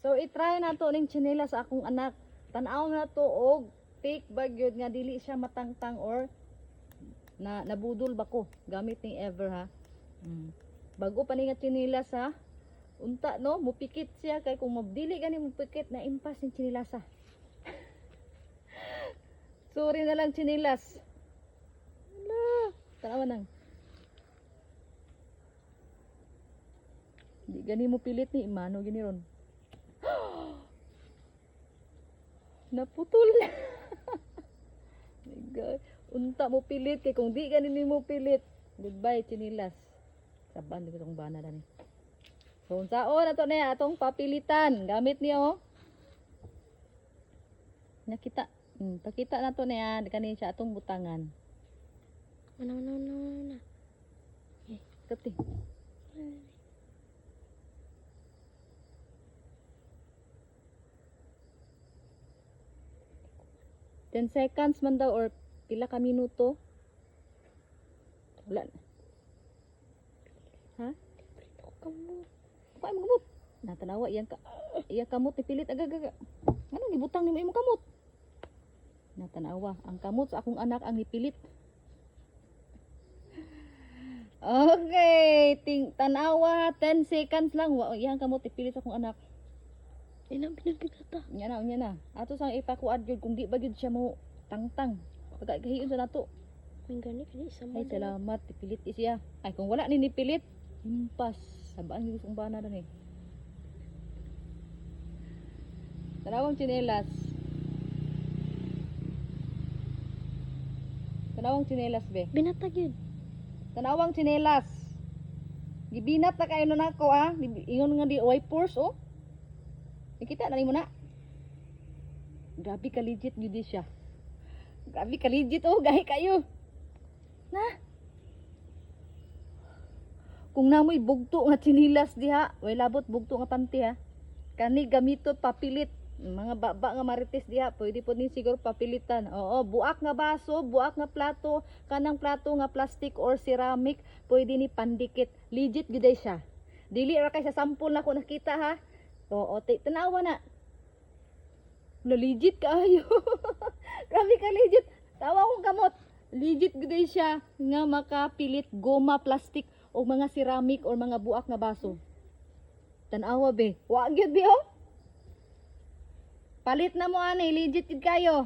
So i-try na to ning tsinelas sa akong anak. Tan-aw na to og fake bag yun nga dili siya matangtang or nabudol ba ko gamit ni ever ha. Bago pa ni nga tsinelas ha. Unta no, mupikit siya kay kung mabdili gani mupikit na impas ni tsinelas ha. Sorry na lang tsinelas. Hala, tanawa nang. Di gani mo pilit ni imano gini ron. Naputol. My God. Unta mo pilit kay kung di gani mo pilit. Goodbye tsinelas. Saban dito tong bana dani. So unsaon ato na atong papilitan gamit niyo. Nakita. Pakita na to na kanin siya atong butangan. Ano. Kati. 10 seconds man daw or pila ka minuto. Wala na. Ha? Kuha mo kamot. Natanawa iyang kamot ipilit agaga. Ano gibutang nimo imong kamot? Natanawa ang kamot sa akong anak ang ipilit. Okay, tanawa 10 seconds lang. Iyang kamot ipilit sa akong anak. Pinapigata. Nya na. Ato sang ipakuad jud kung di ba jud siya mo tangtang. Pagkahiyon sa nato. Ang gani kani isa Ay salamat ipilit siya. Ay kung wala ni nipilit, impas. Sabaan gyud kung bana dan eh. Tanawang tsinelas. Tanawang tsinelas be. Binatag yun. Tanawang tsinelas. Gibinat na kayo na nako ah. Ingon nga di wipers oh. Nakita na mo na. Grabe ka legit gyud siya. Grabe ka legit oh, gahi kayo. Na. Kung namoy bugto nga tsinelas diha, way labot bugto nga panty ha. Kani gamitot papilit. Mga baba nga marites diha, pwede po ni siguro papilitan. Oo, buak nga baso, buak nga plato, kanang plato nga plastic or ceramic, pwede ni pandikit. Legit gyud siya. Dili ra kay sa sample na ko nakita ha. Oo, tanawa na. Legit kaayo. Grabe ka legit. Tawa kong kamot. Legit gyud siya nga makapilit goma, plastic o mga ceramic or mga buak nga baso. Tanawa be. Wa gyud be oh. Palit na mo ani, legit gyud kayo.